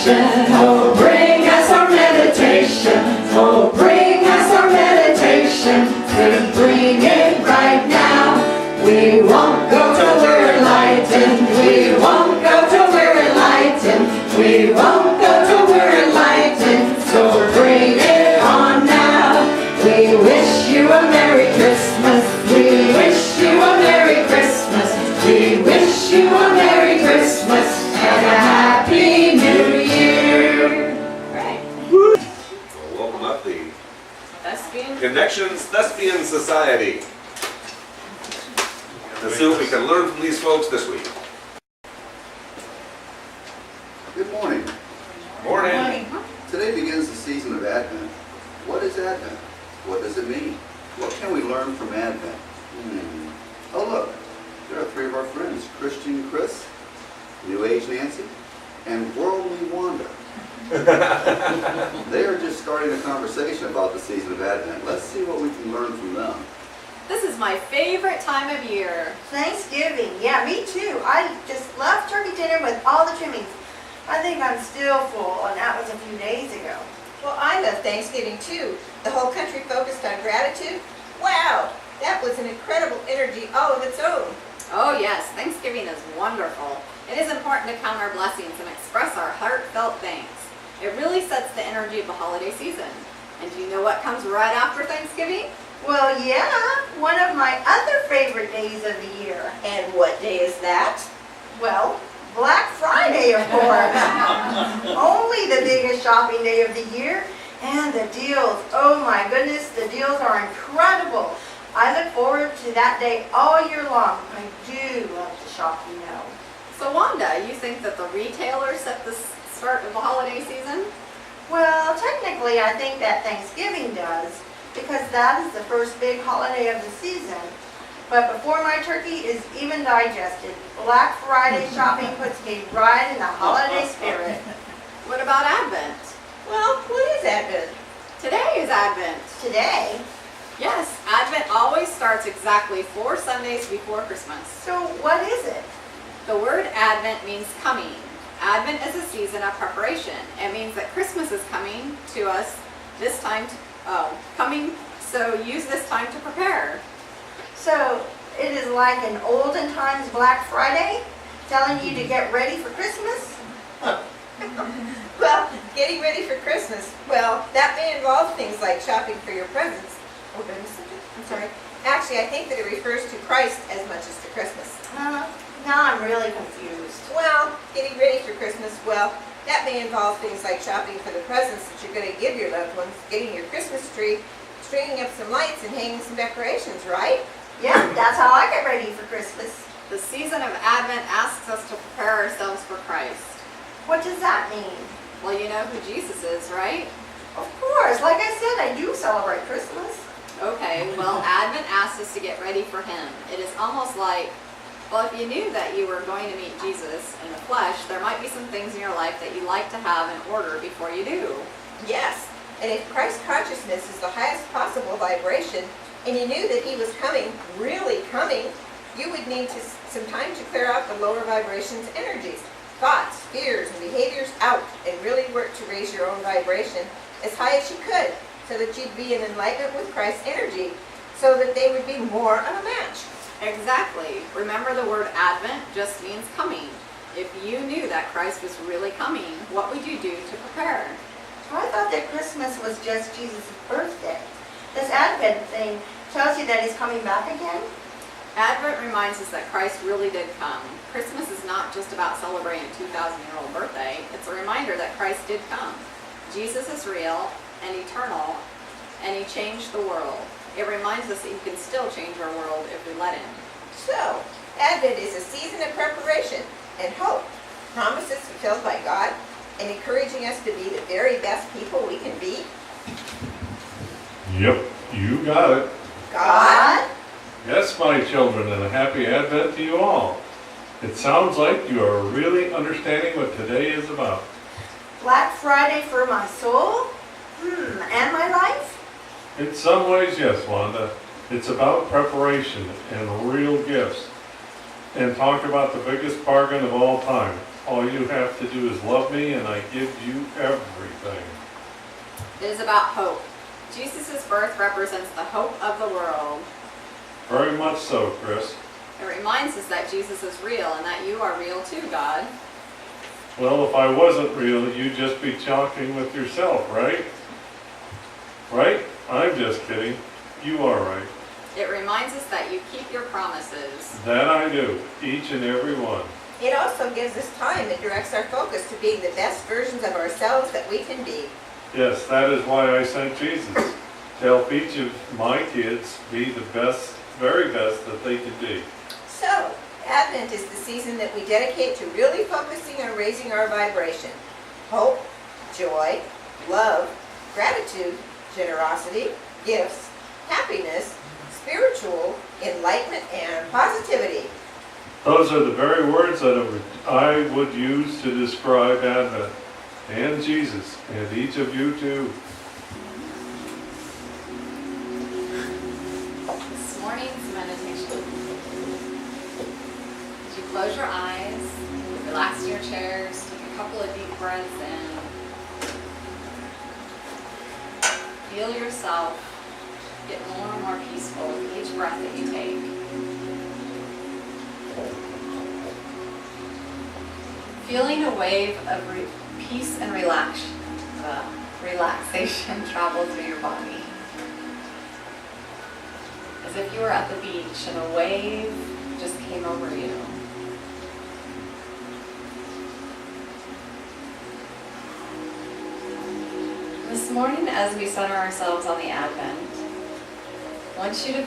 meditation. Oh, bring us our meditation. Oh, bring us our meditation. We bring it right now. We won't go till we're enlightened. We won't go till we're enlightened. We won't go till we're enlightened. So bring it on now. We wish you a Merry Christmas. We wish you a Merry Christmas. We wish you a Merry Christmas and a Happy New Year. Right. Well, welcome up the Thespian. Connections Thespian Society. Let's see what we can learn from these folks this week. Good morning. Morning. Today begins the season of Advent. What is Advent? What does it mean? What can we learn from Advent? Oh look, there are three of our friends, Christian Chris, New Age Nancy, and Worldly Wanda. They are just starting a conversation about the season of Advent. Let's see what we can learn from them. This is my favorite time of year. Thanksgiving, yeah, me too. I just love turkey dinner with all the trimmings. I think I'm still full, and that was a few days ago. Well, I love Thanksgiving too. The whole country focused on gratitude. Wow, that was an incredible energy all of its own. Oh yes, Thanksgiving is wonderful. It is important to count our blessings and express our heartfelt thanks. It really sets the energy of the holiday season. And do you know what comes right after Thanksgiving? Well, yeah, one of my other favorite days of the year. And what day is that? Well, Black Friday, of course. Only the biggest shopping day of the year. And the deals, oh my goodness, the deals are incredible. I look forward to that day all year long. I do love to shop, you know. So Wanda, you think that the retailers set the start of the holiday season? Well, technically, I think that Thanksgiving does, because that is the first big holiday of the season. But before my turkey is even digested, Black Friday shopping puts me right in the holiday spirit. What about Advent? Well, what is Advent? Today is Advent. Today, Yes, Advent always starts exactly 4 Sundays before Christmas. so what is it? The word Advent means coming. Advent is a season of preparation. It means that Christmas is coming to us this time, so use this time to prepare. So it is like an olden times Black Friday, telling you to get ready for Christmas? Well, getting ready for Christmas. Well, that may involve things like shopping for your presents. Oh, did I miss something? I'm sorry. Actually, I think that it refers to Christ as much as to Christmas. Now I'm really confused. Well, getting ready for Christmas, well, that may involve things like shopping for the presents that you're going to give your loved ones, getting your Christmas tree, stringing up some lights, and hanging some decorations, right? Yeah, that's how I get ready for Christmas. The season of Advent asks us to prepare ourselves for Christ. What does that mean? Well, you know who Jesus is, right? Of course, like I said, I do celebrate Christmas. Okay, well, Advent asks us to get ready for Him. It is almost like, well, if you knew that you were going to meet Jesus in the flesh, there might be some things in your life that you like to have in order before you do. Yes. And if Christ consciousness is the highest possible vibration, and you knew that He was coming, really coming, you would need some time to clear out the lower vibrations energies, thoughts, fears, and behaviors out, and really work to raise your own vibration as high as you could, so that you'd be in enlightenment with Christ's energy, so that they would be more of a match. Exactly. Remember, the word Advent just means coming. If you knew that Christ was really coming, what would you do to prepare? I thought that Christmas was just Jesus' birthday. This Advent thing tells you that He's coming back again? Advent reminds us that Christ really did come. Christmas is not just about celebrating a 2,000-year-old birthday. It's a reminder that Christ did come. Jesus is real and eternal, and He changed the world. It reminds us that He can still change our world if we let Him. So, Advent is a season of preparation and hope, promises fulfilled by God, and encouraging us to be the very best people we can be. Yep, you got it. God? Yes, my children, and a happy Advent to you all. It sounds like you are really understanding what today is about. Black Friday for my soul? And my life? In some ways, yes, Wanda. It's about preparation and real gifts. And talk about the biggest bargain of all time. All you have to do is love me and I give you everything. It is about hope. Jesus' birth represents the hope of the world. Very much so, Chris. It reminds us that Jesus is real and that you are real too, God. Well, if I wasn't real, you'd just be talking with yourself, right? Right? I'm just kidding. You are right. It reminds us that you keep your promises. That I do, each and every one. It also gives us time and directs our focus to being the best versions of ourselves that we can be. Yes, that is why I sent Jesus. To help each of my kids be the best, very best that they can be. So, Advent is the season that we dedicate to really focusing on raising our vibration. Hope, joy, love, gratitude, generosity, gifts, happiness, spiritual, enlightenment, and positivity. Those are the very words that I would use to describe Advent and Jesus, and each of you too. This morning's meditation. As you close your eyes, relax in your chairs, take a couple of deep breaths in. Feel yourself get more and more peaceful with each breath that you take. Feeling a wave of peace and relaxation travel through your body. As if you were at the beach and a wave just came over you. This morning, as we center ourselves on the Advent, I want you to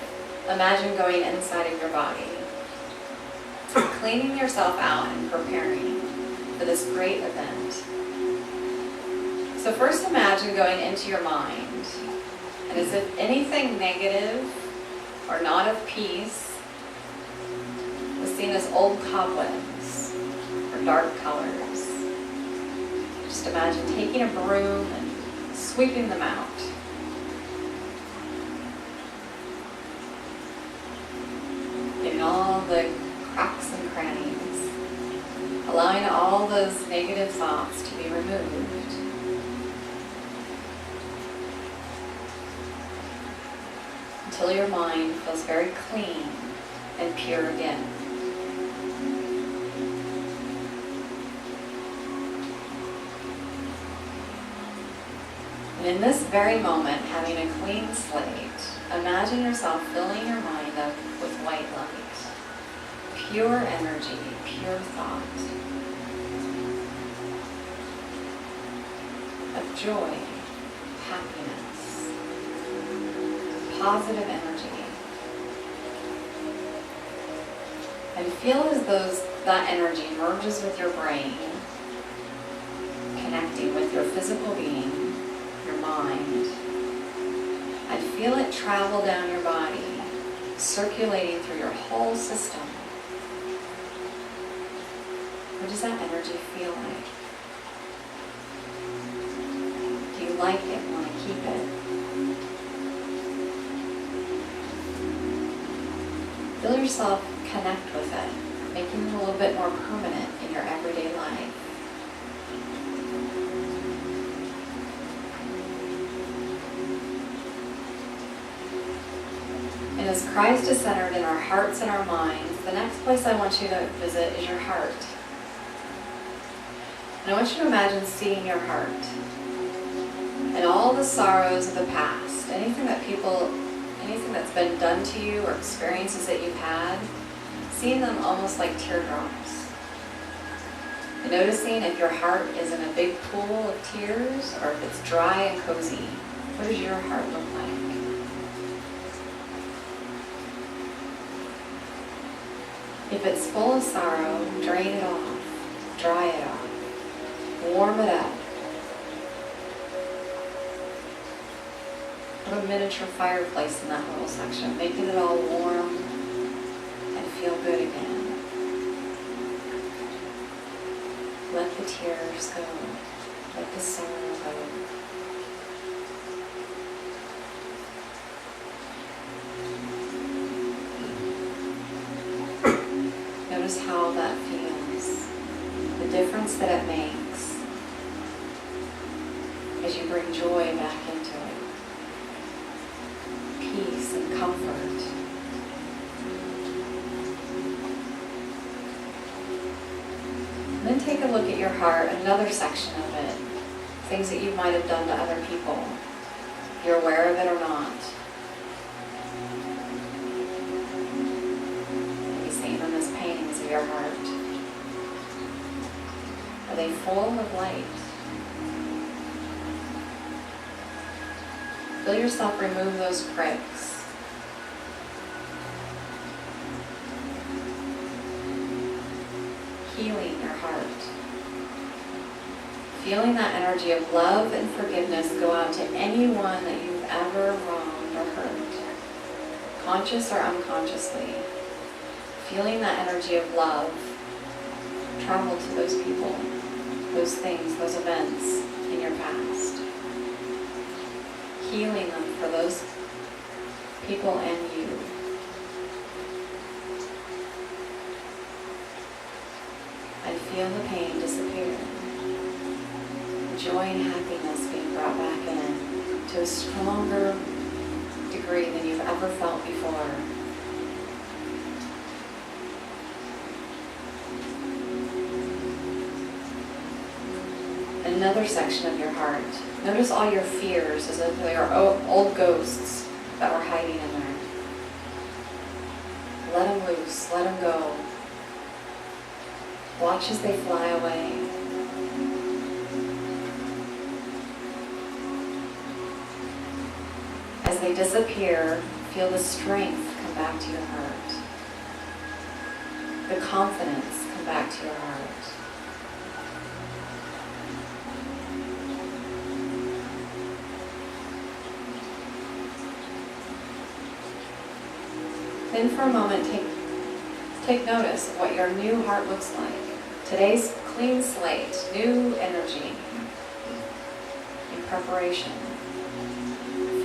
imagine going inside of your body, cleaning yourself out and preparing for this great event. So first imagine going into your mind, and as if anything negative or not of peace was seen as old cobwebs or dark colors. Just imagine taking a broom and sweeping them out. Getting all the cracks and crannies, allowing all those negative thoughts to be removed. Until your mind feels very clean and pure again. And in this very moment, having a clean slate, imagine yourself filling your mind up with white light, pure energy, pure thought, of joy, happiness, positive energy. And feel as that energy merges with your brain, connecting with your physical being, your mind, and feel it travel down your body, circulating through your whole system. What does that energy feel like? Do you like it? Want to keep it? Feel yourself connect with it, making it a little bit more permanent in your everyday life. And as Christ is centered in our hearts and our minds, the next place I want you to visit is your heart. And I want you to imagine seeing your heart and all the sorrows of the past, anything that's been done to you or experiences that you've had, seeing them almost like teardrops. And noticing if your heart is in a big pool of tears or if it's dry and cozy. What does your heart look like? If it's full of sorrow, drain it off, dry it off, warm it up. Put a miniature fireplace in that little section, making it all warm and feel good again. Let the tears go, let the sorrow go. Notice how that feels. The difference that it makes as you bring joy back into it. Peace and comfort. And then take a look at your heart, another section of it. Things that you might have done to other people. If you're aware of it or not. Maybe seeing them as paintings of your heart. Are they full of light? Feel yourself remove those pricks. Healing your heart. Feeling that energy of love and forgiveness go out to anyone that you've ever wronged or hurt, conscious or unconsciously. Feeling that energy of love travel to those people, those things, those events in your past. Healing them for those people and you. And feel the pain disappear. Joy and happiness being brought back in to a stronger degree than you've ever felt before. Another section of your heart. Notice all your fears as if they are old ghosts that were hiding in there. Let them loose, let them go. Watch as they fly away. As they disappear, feel the strength come back to your heart. The confidence come back to your heart. Then for a moment, take notice of what your new heart looks like. Today's clean slate, new energy in preparation.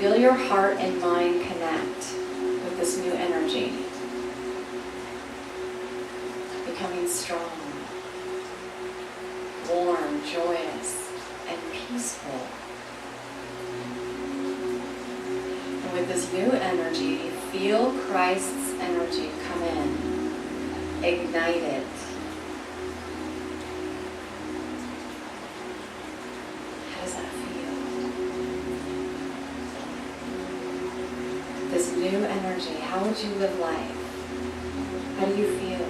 Feel your heart and mind connect with this new energy. Becoming strong, warm, joyous, and peaceful. And with this new energy, feel Christ's energy come in, ignite it. How does that feel? This new energy, how would you live life? How do you feel?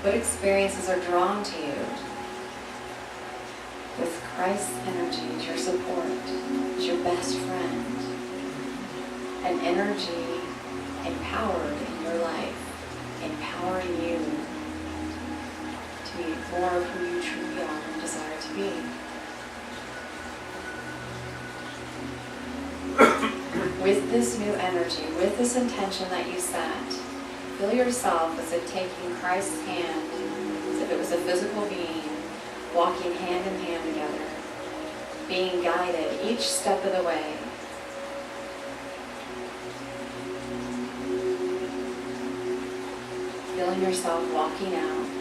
What experiences are drawn to you? With Christ's energy as your support, as your best friend. An energy empowered in your life, empowering you to be more of who you truly are and desire to be. With this new energy, with this intention that you set, feel yourself as if taking Christ's hand, as if it was a physical being, walking hand in hand together, being guided each step of the way. Feeling yourself walking out,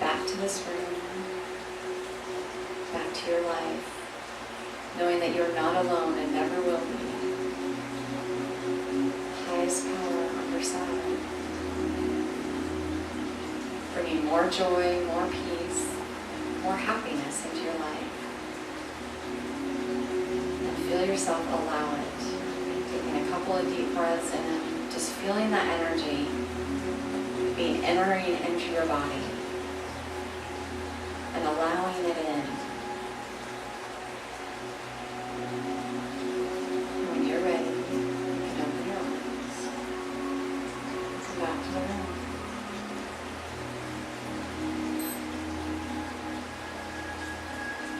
back to this room, back to your life, knowing that you're not alone and never will be. Highest power on your side. Bringing more joy, more peace, more happiness into your life. And feel yourself allow it. Taking a couple of deep breaths in. Just feeling that energy being entering into your body and allowing it in.